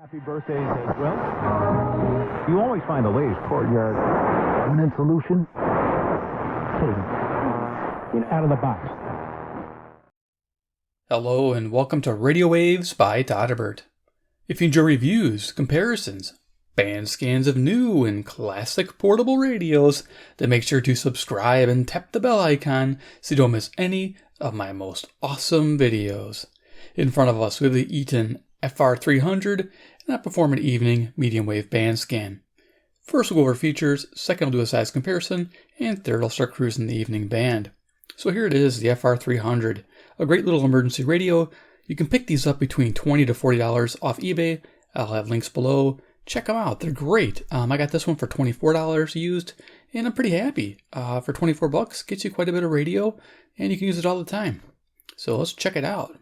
Happy birthdays as well. You always find the latest courtyard permanent solution. Out of the box. Hello and welcome to Radio Waves by Todderbert. If you enjoy reviews, comparisons, band scans of new and classic portable radios, then make sure to subscribe and tap the bell icon so you don't miss any of my most awesome videos. In front of us we have the Eton FR-300 and I perform an evening medium wave band scan. First we'll go over features, second I'll do a size comparison, and third I'll start cruising the evening band. So here it is, the FR-300, a great little emergency radio. You can pick these up between $20 to $40 off eBay. I'll have links below. Check them out, they're great. I got this one for $24 used, and I'm pretty happy. For 24 bucks, gets you quite a bit of radio, and you can use it all the time. So let's check it out.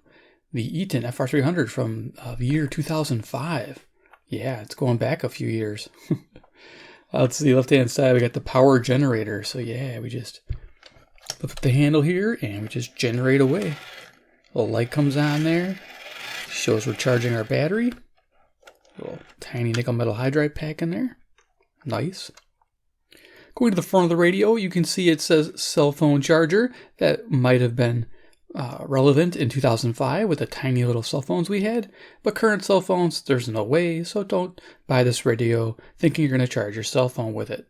The Eton FR-300 from the year 2005. Yeah, it's going back a few years. Let's see, left-hand side, we got the power generator. So yeah, we just flip up the handle here, and we just generate away. A little light comes on there. Shows we're charging our battery. A little tiny nickel metal hydride pack in there. Nice. Going to the front of the radio, you can see it says cell phone charger. That might have been relevant in 2005 with the tiny little cell phones we had, but current cell phones, there's no way, so don't buy this radio thinking you're going to charge your cell phone with it.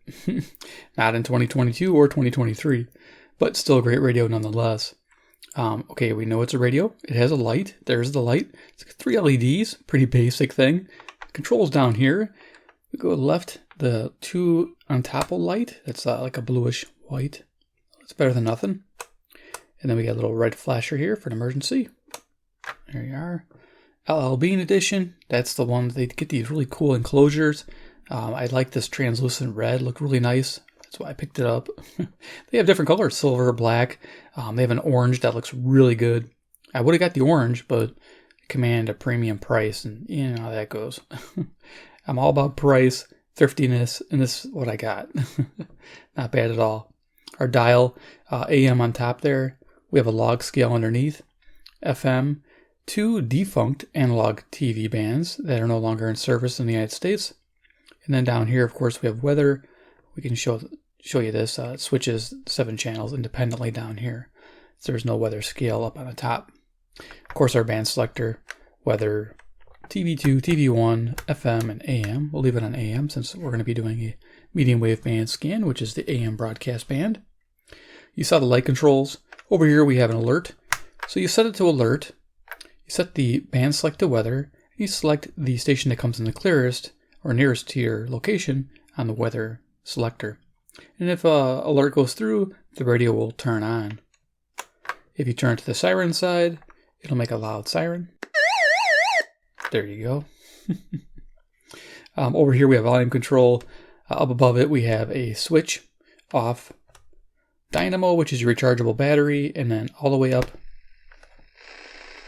Not in 2022 or 2023, but still a great radio nonetheless. Okay, we know it's a radio. It has a light. There's the light. It's 3 LEDs, pretty basic thing. Controls down here. We go left, the 2 on top of light. That's like a bluish white. It's better than nothing. And then we got a little red flasher here for an emergency. There you are. LL Bean edition. That's the one they get these really cool enclosures. I like this translucent red. Looked really nice. That's why I picked it up. They have different colors, silver, black. They have an orange that looks really good. I would have got the orange, but command a premium price, and you know how that goes. I'm all about price, thriftiness, and this is what I got. Not bad at all. Our dial, AM on top there. We have a log scale underneath, FM, 2 defunct analog TV bands that are no longer in service in the United States. And then down here, of course, we have weather. We can show you this. It switches 7 channels independently down here. So there's no weather scale up on the top. Of course, our band selector, weather, TV2, TV1, FM, and AM. We'll leave it on AM since we're going to be doing a medium wave band scan, which is the AM broadcast band. You saw the light controls. Over here we have an alert. So you set it to alert. You set the band select to weather. And you select the station that comes in the clearest or nearest to your location on the weather selector. And if alert goes through, the radio will turn on. If you turn to the siren side, it'll make a loud siren. There you go. Over here we have volume control. Up above it we have a switch off. Dynamo, which is your rechargeable battery, and then all the way up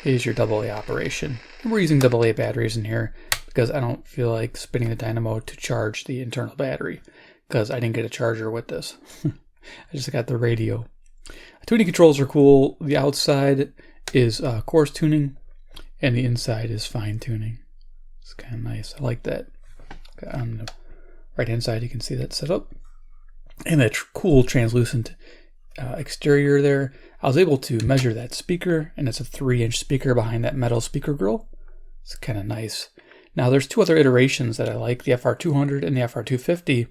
is your AA operation. And we're using AA batteries in here because I don't feel like spinning the dynamo to charge the internal battery because I didn't get a charger with this. I just got the radio. Tuning controls are cool. The outside is coarse tuning and the inside is fine tuning. It's kind of nice. I like that. On the right hand side you can see that set up. And that cool translucent exterior there. I was able to measure that speaker, and it's a 3-inch speaker behind that metal speaker grill. It's kind of nice. Now there's 2 other iterations that I like, the FR-200 and the FR-250.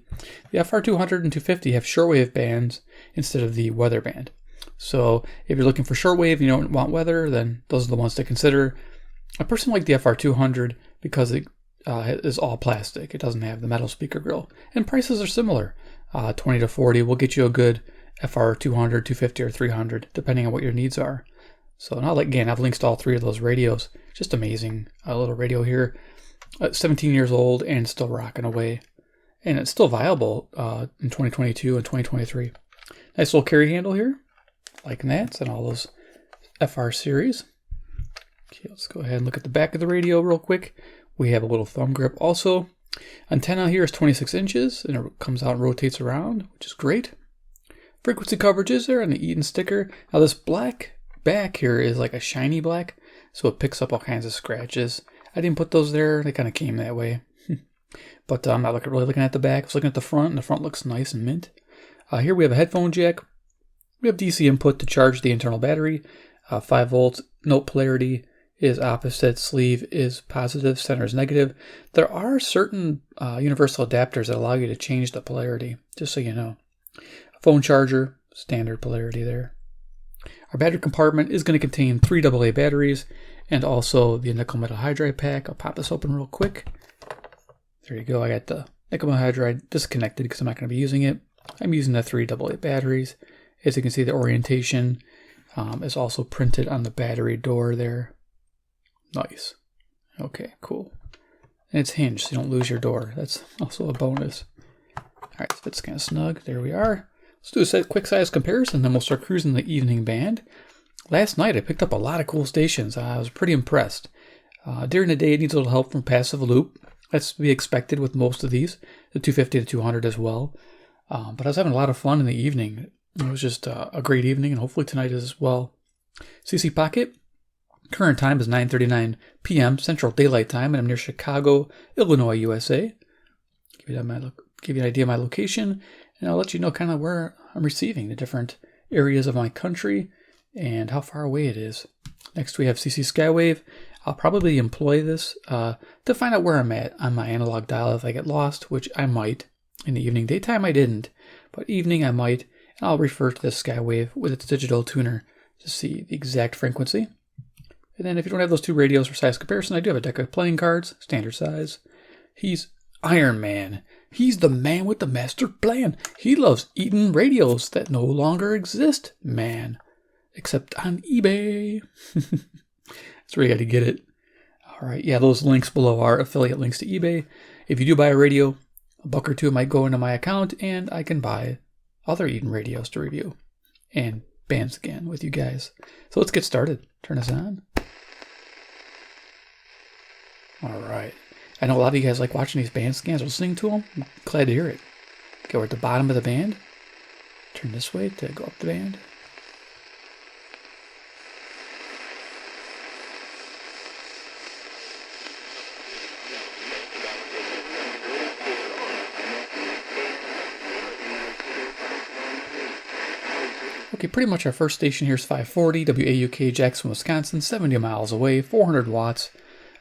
The FR-200 and 250 have shortwave bands instead of the weather band. So if you're looking for shortwave, you don't want weather, then those are the ones to consider. I personally like the FR-200 because it is all plastic. It doesn't have the metal speaker grill. And prices are similar. 20 to 40 will get you a good FR-200, 250, or 300, depending on what your needs are. So now, again, I've linked to all 3 of those radios. Just amazing. A little radio here. 17 years old and still rocking away. And it's still viable in 2022 and 2023. Nice little carry handle here. Liking that. It's in all those FR series. Okay, let's go ahead and look at the back of the radio real quick. We have a little thumb grip also. Antenna here is 26 inches, and it comes out and rotates around, which is great. Frequency coverages there on the Eton sticker. Now this black back here is like a shiny black, so it picks up all kinds of scratches. I didn't put those there. They kind of came that way. But I'm not really looking at the back. I was looking at the front, and the front looks nice and mint. Here we have a headphone jack. We have DC input to charge the internal battery. 5 volts. Note polarity is opposite. Sleeve is positive. Center is negative. There are certain universal adapters that allow you to change the polarity, just so you know. A phone charger, standard polarity there. Our battery compartment is going to contain 3 AA batteries and also the nickel metal hydride pack. I'll pop this open real quick. There you go. I got the nickel metal hydride disconnected because I'm not going to be using it. I'm using the 3 AA batteries. As you can see, the orientation is also printed on the battery door there. Nice. Okay, cool. And it's hinged, so you don't lose your door. That's also a bonus. All right, so it's kind of snug. There we are. Let's do a quick size comparison, then we'll start cruising the evening band. Last night, I picked up a lot of cool stations. I was pretty impressed. During the day, it needs a little help from Passive Loop. That's to be expected with most of these, the 250 to 200 as well. But I was having a lot of fun in the evening. It was just a great evening, and hopefully tonight is as well. CC Pocket, current time is 9:39 p.m. Central Daylight Time, and I'm near Chicago, Illinois, USA. Give you an idea of my location, and I'll let you know kind of where I'm receiving the different areas of my country and how far away it is. Next, we have CC Skywave. I'll probably employ this to find out where I'm at on my analog dial if I get lost, which I might. In the evening, daytime I didn't, but evening I might, and I'll refer to this Skywave with its digital tuner to see the exact frequency. And then if you don't have those 2 radios for size comparison, I do have a deck of playing cards, standard size. He's Iron Man. He's the man with the master plan. He loves Eton radios that no longer exist, man. Except on eBay. That's where you got to get it. All right, yeah, those links below are affiliate links to eBay. If you do buy a radio, $1 or $2 might go into my account, and I can buy other Eton radios to review and band scan with you guys. So let's get started. Turn this on. All right. I know a lot of you guys like watching these band scans, listening to them. I'm glad to hear it. Okay, we're at the bottom of the band. Turn this way to go up the band. Okay, pretty much our first station here is 540, WAUK, Jackson, Wisconsin, 70 miles away, 400 watts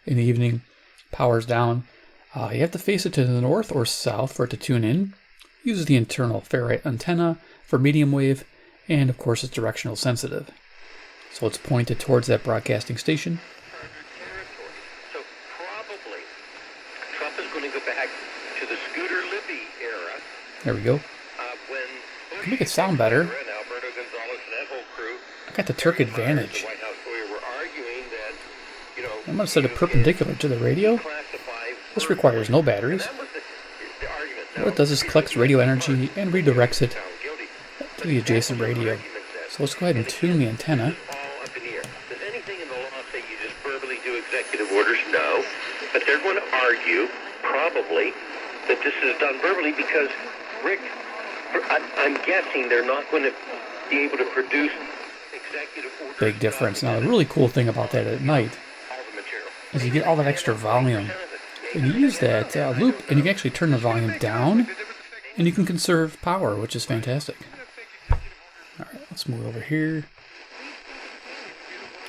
in the evening, power's down. You have to face it to the north or south for it to tune in. Uses the internal ferrite antenna for medium wave, and of course it's directional sensitive. So it's pointed towards that broadcasting station. So probably Trump is going to go back to the Scooter Libby era. There we go. Can make it sound better. I got the Terk Advantage. I'm going to set it perpendicular to the radio. This requires no batteries. What it does is collects radio energy and redirects it to the adjacent radio. So let's go ahead and tune the antenna. Does anything in the law say you just verbally do executive orders? No. But they're going to argue, probably, that this is done verbally because, Rick, I'm guessing they're not going to be able to produce executive orders. Big difference. Now, the really cool thing about that at night is you get all that extra volume. And you use that loop, and you can actually turn the volume down, and you can conserve power, which is fantastic. All right, let's move over here.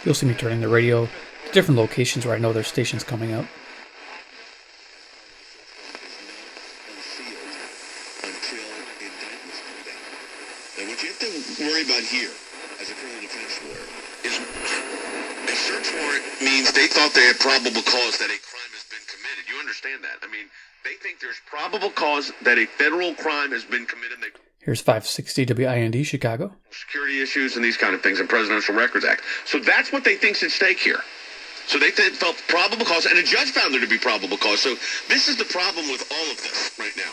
You'll see me turning the radio to different locations where I know there's stations coming up. Now, what you have to worry about here, as a criminal defense lawyer, is a search warrant means they thought they had probable cause that a crime has been committed. You understand that? I mean, they think there's probable cause that a federal crime has been committed. Here's 560 WIND, Chicago. Security issues and these kind of things, and Presidential Records Act. So that's what they think's at stake here. So they felt probable cause, and a judge found there to be probable cause. So this is the problem with all of this right now.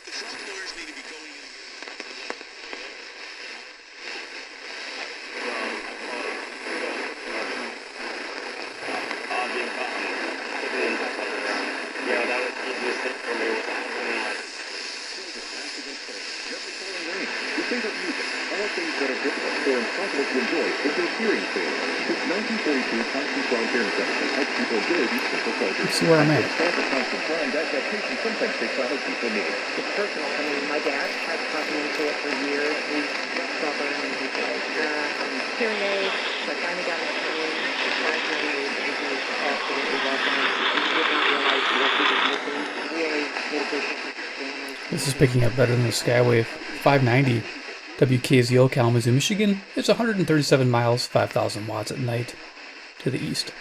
The Trump lawyers need to be going in. people to enjoy is their hearing failure. Since 1942, Constant Strong Hearing Center has helped people enjoy these simple pleasures. Let's see where I'm at. Constant Strong adaptation sometimes takes other people need. It's personal. I mean, my dad tried to talk me into it for years. He struggled and he said, hearing aids, but finally got an opinion. He tried hearing aids and he absolutely loved them. He didn't realize what he was missing. Really made a big difference for families. This is picking up better than the Skywave 590. WKZO Kalamazoo, Michigan. It's 137 miles, 5,000 watts at night to the east.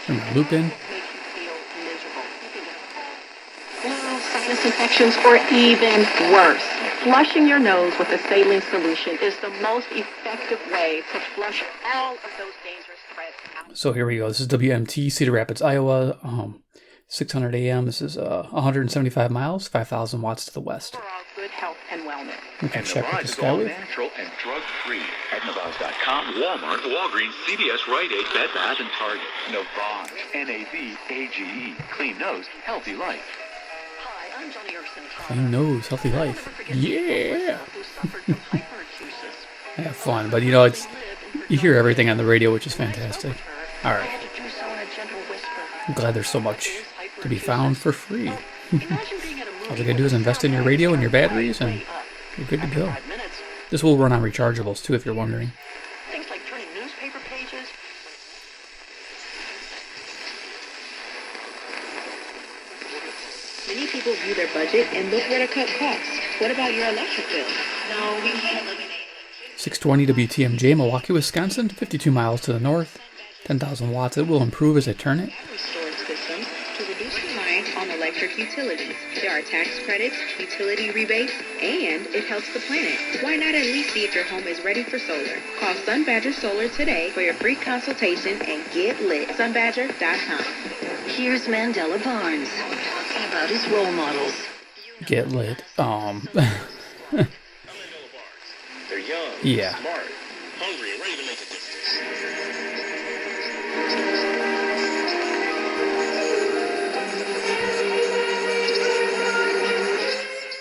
Turn my loop in. Sinus infections, or even worse. Flushing your nose with a saline solution is the most effective way to flush all of those dangerous threads out. So here we go. This is WMT, Cedar Rapids, Iowa. 600 AM. This is 175 miles, 5,000 watts to the west. For all good health and wellness. We can And check the with the rise is all Skywave. natural and drug-free. At Navage.com, Walmart, Walgreens, CVS, Rite Aid, Bed Bath, and Target. Navage, N-A-V-A-G-E. Clean nose, healthy life. Hi, I'm Johnny Erson. Clean nose, healthy life. Yeah. Have fun, but you know, you hear everything on the radio, which is fantastic. All right. I'm glad there's so much to be found for free. All you gotta do is invest in your radio and your batteries, and you're good to go. This will run on rechargeables too, if you're wondering. Things like turning newspaper pages. Many people view their budget and look where to cut costs. What about your electric bill? No, we can't eliminate it. 620 WTMJ, Milwaukee, Wisconsin, 52 miles to the north, 10,000 watts. It will improve as I turn it. Storage systems to reduce reliance on electric utilities. There are tax credits, utility rebates, and it helps the planet. Why not at least see if your home is ready for solar? Call Sun Badger Solar today for your free consultation and get lit. Sunbadger.com. Here's Mandela Barnes talking about his role models. Get lit. They're young, Yeah. smart, hungry, and ready to make a difference.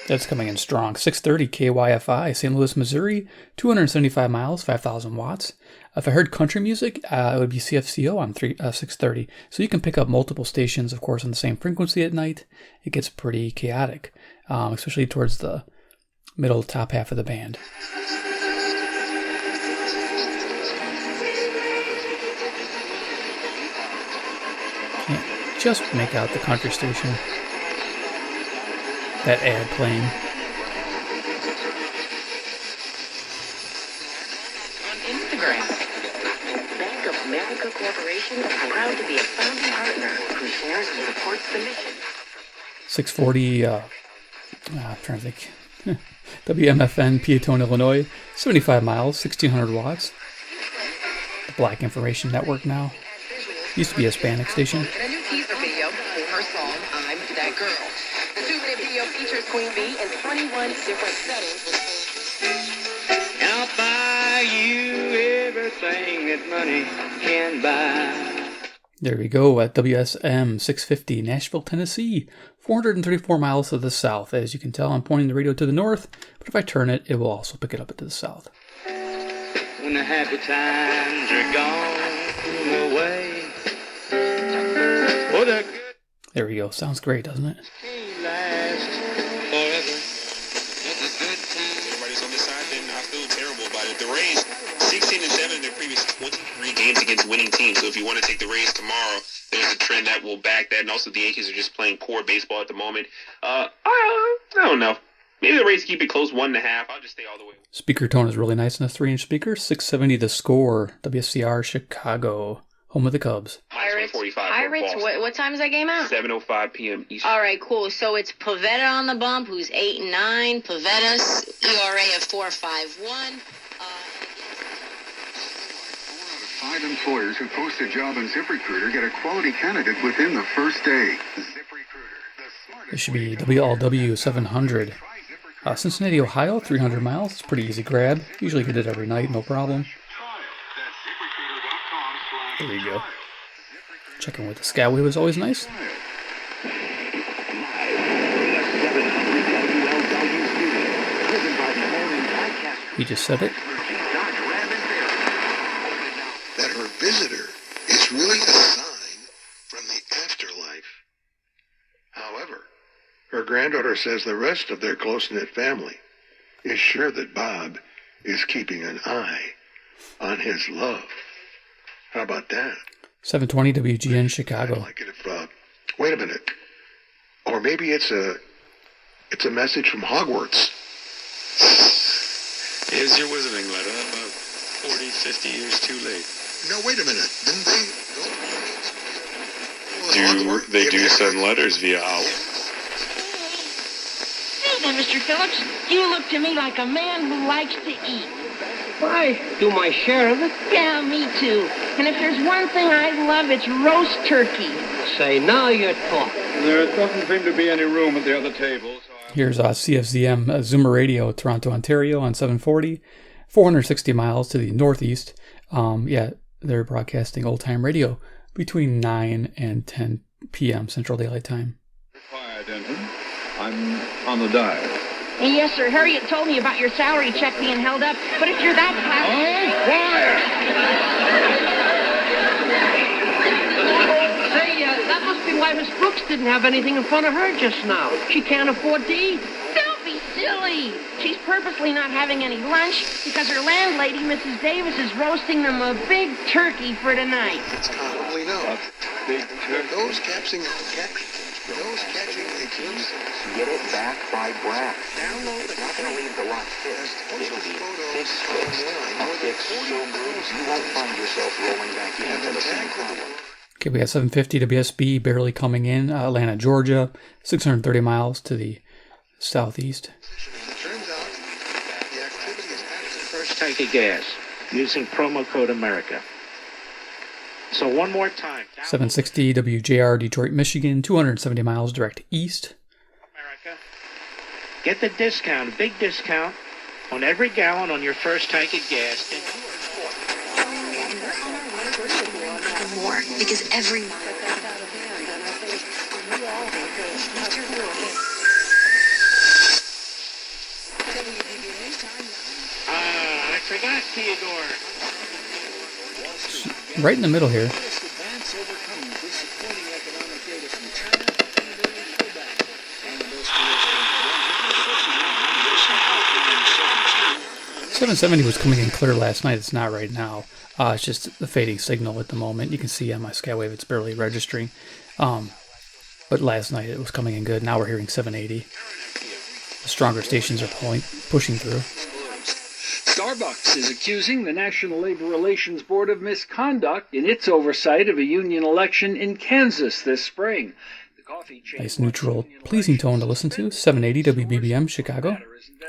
That's coming in strong. 630 KYFI, St. Louis, Missouri, 275 miles, 5,000 watts. If I heard country music, it would be CFCO on 630. So you can pick up multiple stations, of course, on the same frequency at night. It gets pretty chaotic, especially towards the middle top half of the band. Can't just make out the country station. That ad playing. On Instagram, Bank of America Corporation is proud to be a founding partner who shares and supports the mission. 640, I'm trying to think. WMFN, Eton, Illinois, 75 miles, 1,600 watts. The Black Information Network now. Used to be a Hispanic station. A new teaser video for her song, I'm That Girl. The 2-minute video features Queen Bee in 21 different settings. I'll buy you everything that money can buy. There we go at WSM 650, Nashville, Tennessee, 434 miles to the south. As you can tell, I'm pointing the radio to the north, but if I turn it, it will also pick it up to the south. When the happy times are gone away. Oh, the good There we go. Sounds great, doesn't it? can't last forever. That's a good time. Everybody's on this side, then I feel terrible about it. The Rays, 16-7 in their previous 23 games against winning teams. So if you want to take the Rays tomorrow, there's a trend that will back that. And also the Yankees are just playing poor baseball at the moment. I don't know. Maybe the Rays keep it close 1.5. I'll just stay all the way. Speaker tone is really nice in this 3-inch speaker. 670 The Score, WSCR, Chicago, home of the Cubs. Pirates, 45 Pirates. What time is that game out? 7:05 p.m. Eastern. All right, cool. So it's Pavetta on the bump, who's 8-9. Pavetta's ERA of 4.51. 5 employers who post a job on ZipRecruiter get a quality candidate within the first day. ZipRecruiter, the smartest This should be WLW 700. Cincinnati, Ohio, 300 miles. It's a pretty easy grab. Usually get it every night, no problem. There you go. Checking with the Skyway was always nice. He just said it. That her visitor is really a sign from the afterlife. However, her granddaughter says the rest of their close-knit family is sure that Bob is keeping an eye on his love. How about that? 720 WGN Chicago. I'd like it if, wait a minute. Or maybe it's a message from Hogwarts. Here's your wizarding letter, about 40, 50 years too late. No, wait a minute. Didn't they? They do send letters via owl. Hey there, Mr. Phillips. You look to me like a man who likes to eat. I do my share of it. Yeah, me too. And if there's one thing I love, it's roast turkey. Say, now you're talking. There doesn't seem to be any room at the other tables. Here's CFZM Zoomer Radio, Toronto, Ontario on 740, 460 miles to the northeast. They're broadcasting old-time radio between 9 and 10 p.m. Central Daylight Time. Quiet, Eton. I'm on the dial. Yes, sir. Harriet told me about your salary check being held up. But if you're that Say, that must be why Miss Brooks didn't have anything in front of her just now. She can't afford to eat. Don't be silly. She's purposely not having any lunch because her landlady, Mrs. Davis, is roasting them a big turkey for tonight. It's commonly known. Big turkey. Those catching eclipses. Get it back by Brad. Download the not going to leave the lot fixed. It'll be big fixed. A fix so good you won't find yourself rolling back into the same problem. Okay, we got 750 WSB barely coming in. Atlanta, Georgia, 630 miles to the southeast. It turns out the activity is actually First tank of gas using promo code America. So one more time. 760 WJR, Detroit, Michigan, 270 miles direct east. America. Get the discount, a big discount on every gallon on your first tank of gas. More, because every month. I forgot Theodore. Right in the middle here. 770 was coming in clear last night. It's not right now. It's just the fading signal at the moment. You can see on my Skywave it's barely registering. But last night it was coming in good. Now we're hearing 780. The stronger stations are pushing through. Starbucks is accusing the National Labor Relations Board of misconduct in its oversight of a union election in Kansas this spring. Nice neutral, pleasing tone to listen to. 780 WBBM Chicago.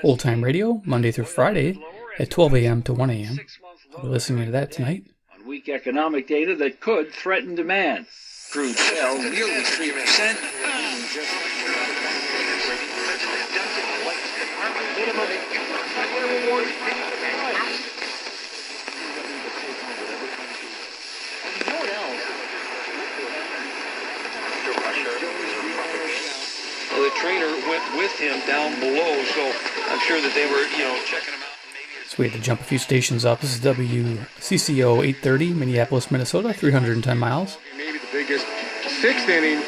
Old time radio, Monday through Friday at 12 a.m. to 1 a.m. We're listening to that tonight. On weak economic data that could threaten demand. Crude fell nearly 3%. Well, the trainer went with him down below, so I'm sure that they were, checking him out. So we had to jump a few stations up. This is WCCO 830, Minneapolis, Minnesota, 310 miles. Maybe the biggest sixth inning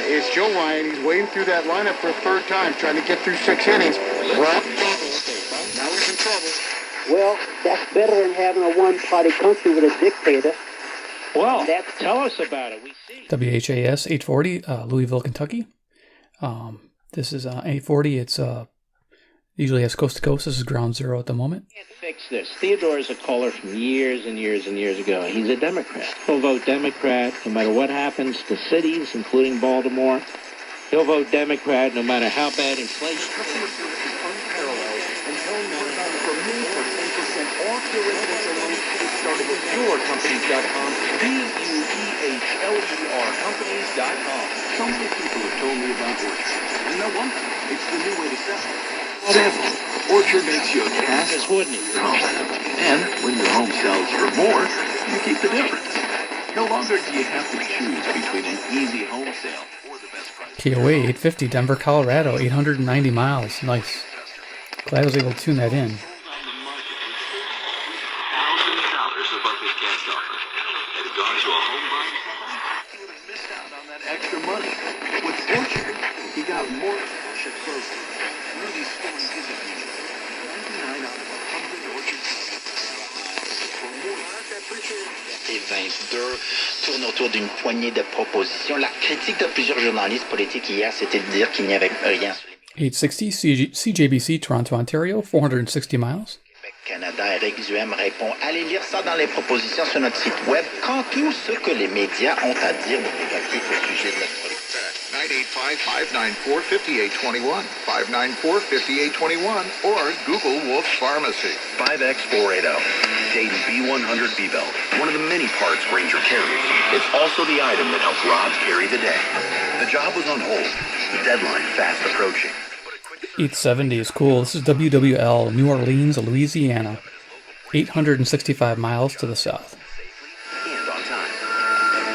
is Joe Ryan. He's wading through that lineup for a third time, trying to get through 6 innings. Well, now he's in trouble. Well, that's better than having a one-party country with a dictator. Well, tell us about it. We see. WHAS 840, Louisville, Kentucky. This is 840. It's usually has coast to coast. This is ground zero at the moment. Can't fix this. Theodore is a caller from years and years and years ago. He's a Democrat. He'll vote Democrat no matter what happens to cities, including Baltimore. He'll vote Democrat no matter how bad inflation. customer service is unparalleled, and telling them for me for 10% off your residential loan, get started with yourcompanies.com, BUEHLER companies.com. So many people have told me about Orchard. And you know what? It's the new way to sell. Whatever. Orchard makes you a cash, wouldn't it? And when your home sells for more, you keep the difference. No longer do you have to choose between an easy home sale or the best price. KOA 850, Denver, Colorado, 890 miles. Nice. Glad I was able to tune that in. $1,000 above his cash offer. Had he gone to a home buying company, he would have missed out on that extra money. With Orchard, he got more cash at closing. Rudy's story isn't unique. 99 out of 100 Orchard for more. Et 22 tourne autour d'une poignée de propositions. La critique de plusieurs journalistes politiques hier, c'était de dire qu'il n'y avait rien sur les 860 CJBC, Toronto, Ontario, 460 miles. Canada. Eric Duhem répond, allez lire ça dans les propositions sur notre site web, quand tout ce que les médias ont à dire de négatif au sujet de notre politique. 985-594-5821, 594-5821, or Google Wolf Pharmacy. 5X480, Dayton B100 B-Belt, one of the many parts Ranger carries. It's also the item that helped Rob carry the day. The job was on hold, the deadline fast approaching. 870 is cool. This is WWL, New Orleans, Louisiana, 865 miles to the south. And on time.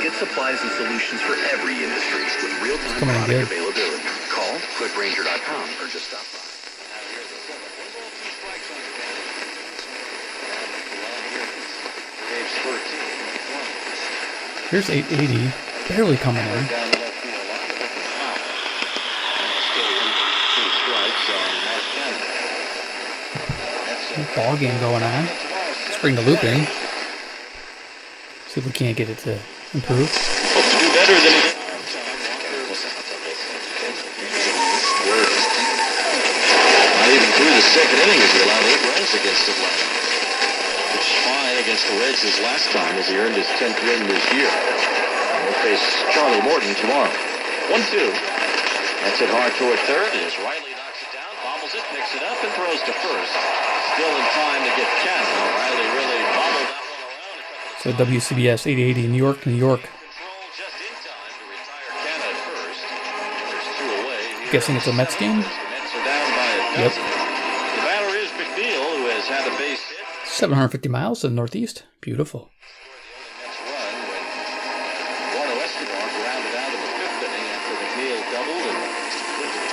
Get supplies and solutions for every industry with real-time Coming in product good. availability. Call quickranger.com or just stop by. Here's 880, barely coming in. Ball game going on. Let's bring the loop in. See if we can't get it to improve. Do better than it. Not even through the second inning as he allowed 8 runs against Atlanta. Which is fine against the Reds his last time as he earned his 10th win this year. We'll face Charlie Morton tomorrow. 1-2. That's it hard toward third as Riley knocks it down, bobbles it, picks it up, and throws to first. Still in time to get Canada. Riley really bobbled that one around. So WCBS 880, New York, New York. Guessing it's a Mets game? Mets are down by a dozen. Yep. The batter is McNeil, who has had a base hit. 750 miles to the northeast. Beautiful. Eduardo Escobar grounded out in the 5th inning after McNeil doubled and went to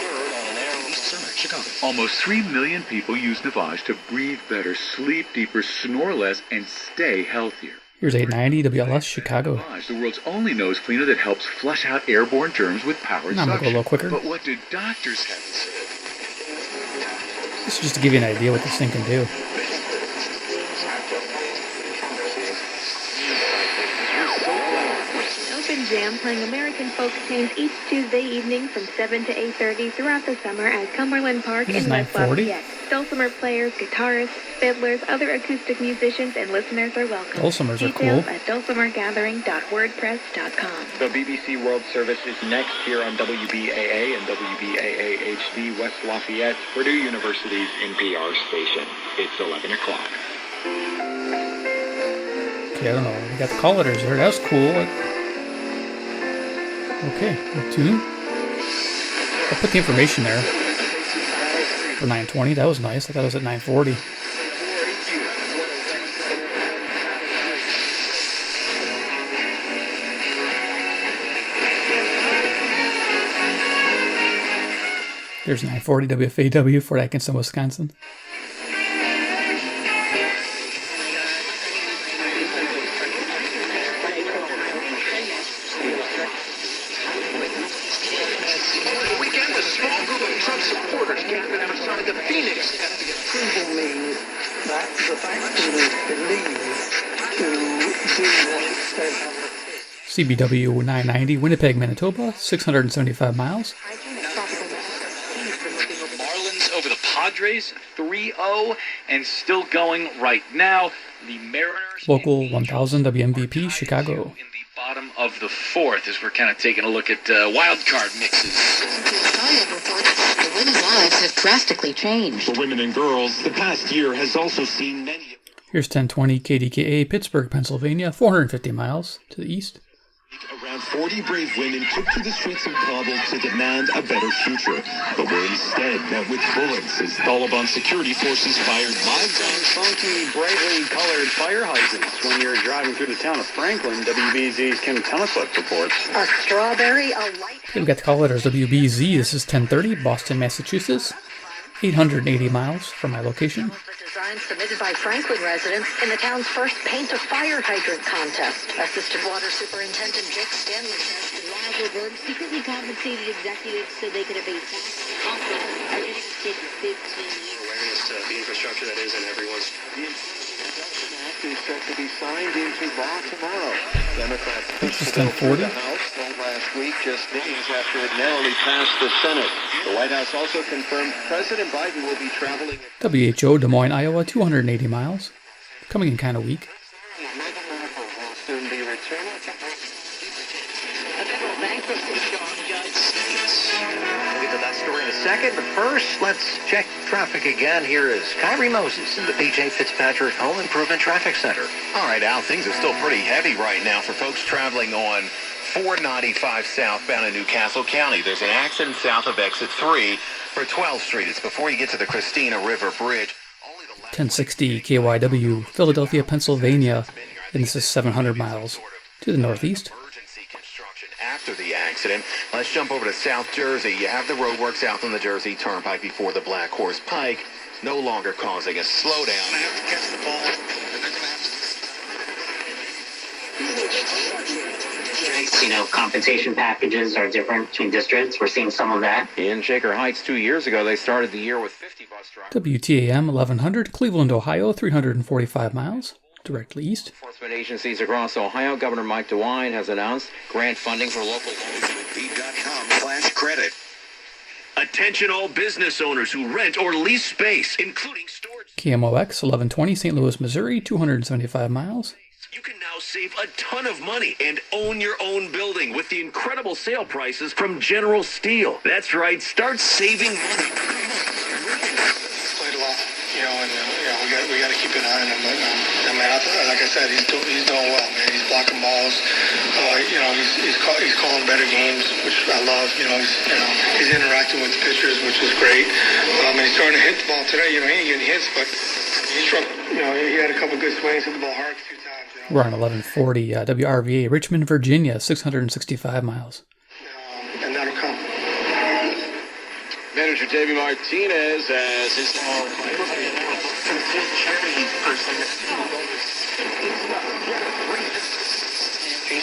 third on an error. East Side, Chicago. Almost 3 million people use Navage to breathe better, sleep deeper, snore less, and stay healthier. Here's 890 WLS Chicago. Navage, the world's only nose cleaner that helps flush out airborne germs with powered I'm gonna go a suction. little quicker. But what do doctors have to say? This is just to give you an idea what this thing can do. Open Jam playing American folk tunes each Tuesday evening from 7 to 8:30 throughout the summer at Cumberland Park This is in West 940. Lafayette. Dulcimer players, guitarists, fiddlers, other acoustic musicians, and listeners are welcome. Dulcimers are Details cool. at dulcimergathering.wordpress.com. The BBC World Service is next here on WBAA and WBAA HD West Lafayette, Purdue University's NPR station. It's 11 o'clock. Okay, I don't know. We got the call letters there. That's cool. Okay, we'll tune. I'll put the information there for 920. That was nice. I thought it was at 940. There's 940 WFAW, Fort Atkinson, Wisconsin. Weekend, a small group of Trump supporters gathered outside the Phoenix at the approval means that the vaccine believe to do what it says on the CBW 990, Winnipeg, Manitoba, 675 miles. Marlins over the Padres, 3-0, and still going right now. The Mariners Local 1000 WMVP, Chicago. in the bottom of the 4th as we're kind of taking a look at wild card mixes. The women's lives have drastically changed. For women and girls, the past year has also seen many. Here's 1020 KDKA, Pittsburgh, Pennsylvania, 450 miles to the east. Around 40 brave women took to the streets of Kabul to demand a better future, but were instead met with bullets as Taliban security forces fired Lives on funky, brightly colored fire hydrants when you're driving through the town of Franklin. WBZ's Kim Tunnicliffe reports. A strawberry, a light... We've got the call letters WBZ. This is 1030, Boston, Massachusetts. 880 miles from my location. Design submitted by Franklin residents in the town's first Paint a Fire Hydrant contest. Assistant Water Superintendent Jake Stanley says reliable birds secretly compensated executives so they could evade tax. Also, are getting take 15 years. Awareness to the infrastructure that is in everyone's. The Introduction Act is set to be signed into law tomorrow. Democrats pushed the bill through the House last week, just days after it narrowly passed the Senate. The White House also confirmed President Biden will be traveling. WHO, Des Moines, Iowa, 280 miles. Coming in kind of weak. Will soon be returning. A federal bankruptcy judge. We'll get to that story in a second, but first, let's check traffic again. Here is Kyrie Moses in the P.J. Fitzpatrick Home Improvement Traffic Center. All right, Al, things are still pretty heavy right now for folks traveling on 495 southbound in Newcastle County. There's an accident south of exit 3 for 12th Street. It's before you get to the Christina River Bridge. 1060 KYW, Philadelphia, Pennsylvania. And this is 700 miles to the northeast. After the accident, let's jump over to South Jersey. You have the roadworks out on the Jersey Turnpike before the Black Horse Pike, no longer causing a slowdown. You know, compensation packages are different between districts. We're seeing some of that. In Shaker Heights 2 years ago, they started the year with 50 bus drivers. WTAM 1100, Cleveland, Ohio, 345 miles, directly east. Enforcement agencies across Ohio, Governor Mike DeWine has announced grant funding for local Beat.com/credit. Attention all business owners who rent or lease space, including storage. KMOX 1120, St. Louis, Missouri, 275 miles. You can now save a ton of money and own your own building with the incredible sale prices from General Steel. That's right, start saving money. Played a lot, and we got to keep an eye on him. But, like I said, he's doing well, man. He's blocking balls. He's calling better games, which I love. He's interacting with the pitchers, which is great. And he's starting to hit the ball today. He ain't getting hits, but he struck. He had a couple good swings, hit the ball hard a few times. We're on 1140, WRVA, Richmond, Virginia, 665 miles. And that'll come. Manager Davey Martinez as his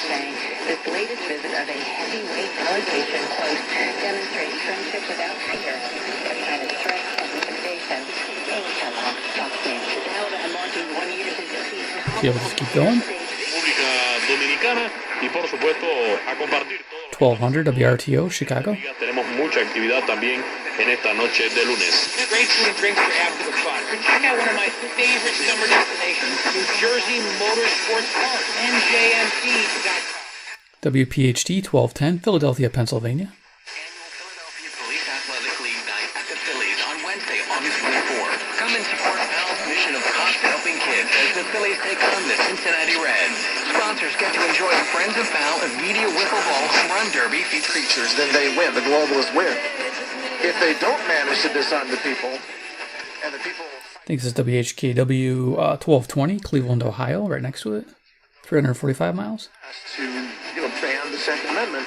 saying this latest visit of a heavyweight delegation, quote, demonstrates friendship without fear, a kind of stress and intimidation. Yeah, we'll just keep going. 1200 WRTO, Chicago. Tenemos mucha actividad también en esta noche de lunes. Great food and drinks for after the fun. Check out one of my favorite summer destinations, New Jersey Motorsports Park, NJMP.com. WPHT 1210, Philadelphia, Pennsylvania. Police Athletic League Night at the Phillies on Wednesday, August 24. Come and support Pal's mission of cops helping kids as the Phillies take on the Cincinnati Reds. Sponsors get to enjoy the Friends of Pal and Media Wiffle Ball Home Run Derby features. Then they win. The Globalists win. If they don't manage to disarm the people, and the people... I think this is WHKW 1220, Cleveland, Ohio, right next to it. 345 miles. to ban the Second Amendment,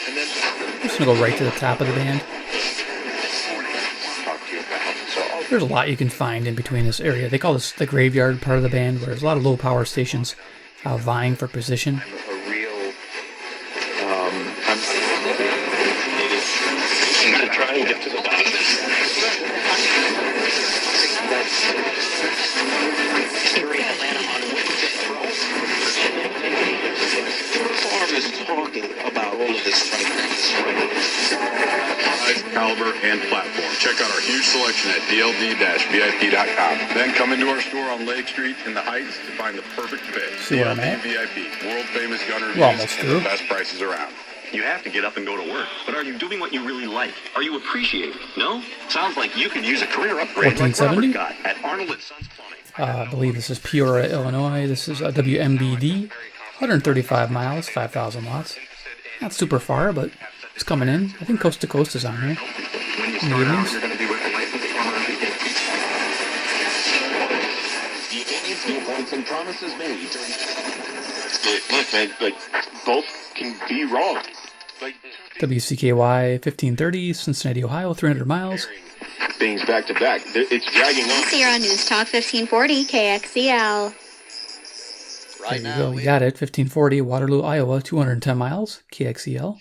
and then I'm just going to go right to the top of the band. There's a lot you can find in between this area. They call this the graveyard part of the band, where there's a lot of low power stations vying for position. To try and get to the bottom. Barb is talking about all of this Size, caliber, and platform. Check out our huge selection at dld-vip.com. Then come into our store on Lake Street in the Heights to find the perfect fit. See where I'm at? VIP, world famous gunner We're almost and through. the best prices around. You have to get up and go to work. But are you doing what you really like? Are you appreciating? No? Sounds like you could use a career upgrade like 1470? Robert got at Arnold Sons Plumbing. I believe this is Peoria, Illinois. This is WMBD, 135 miles, 5,000 watts. Not super far, but it's coming in. I think Coast to Coast is on here. In the evenings. And promises made during... Look, man, like, both can be wrong. Like, WCKY 1530, Cincinnati, Ohio, 300 miles. things back to back. It's dragging on. Sierra News Talk 1540 KXCL. There you go. We got it. 1540 Waterloo, Iowa, 210 miles. KXCL.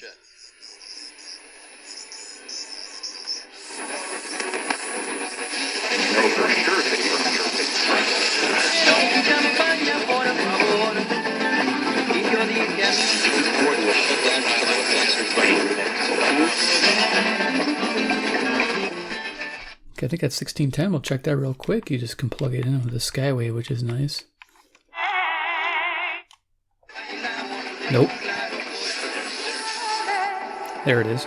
Okay, I think that's 1610. We'll check that real quick. You just can plug it in with the Skyway, which is nice. Nope. There it is.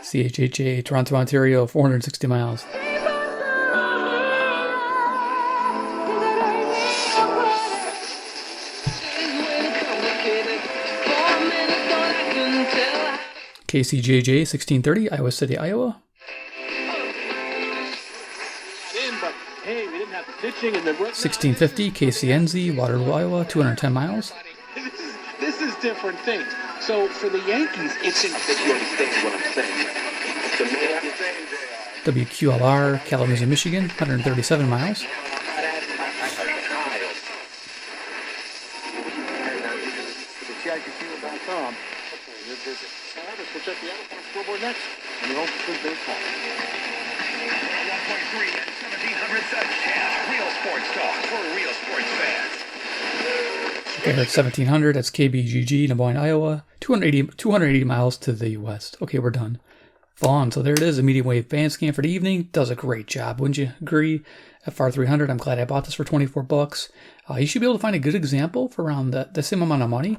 CHHA, Toronto, Ontario, 460 miles. KCJJ, 1630, Iowa City, Iowa. 1650 KCNZ, Waterloo, Iowa, 210 miles. This is different things. So for the Yankees, it's in you understand what I'm saying. WQLR, Kalamazoo, Michigan, 137 miles. We'll check the out on scoreboard next. And we hope good baseball. 1.3 and 1700 Such real sports talk for real sports fans. Okay, that's 1700. That's KBGG, Des Moines, Iowa. 280 miles to the west. Okay, we're done. Vaughn. So there it is, a medium wave band scan for the evening. Does a great job, wouldn't you agree? FR-300. I'm glad I bought this for 24 bucks. You should be able to find a good example for around the same amount of money.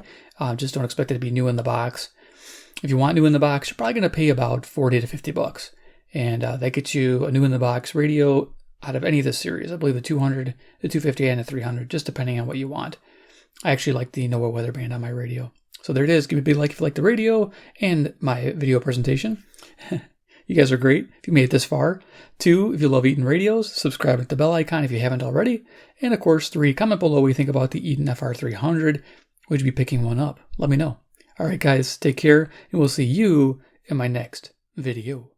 Just don't expect it to be new in the box. If you want new in the box, you're probably going to pay about 40 to 50 bucks. And that gets you a new in the box radio out of any of the series. I believe the 200, the 250, and the 300, just depending on what you want. I actually like the NOAA weather band on my radio. So there it is. Give me a big like if you like the radio and my video presentation. You guys are great if you made it this far. 2, if you love Eton radios, subscribe with the bell icon if you haven't already. And of course, 3, comment below what you think about the Eton FR-300. Would you be picking one up? Let me know. All right, guys, take care, and we'll see you in my next video.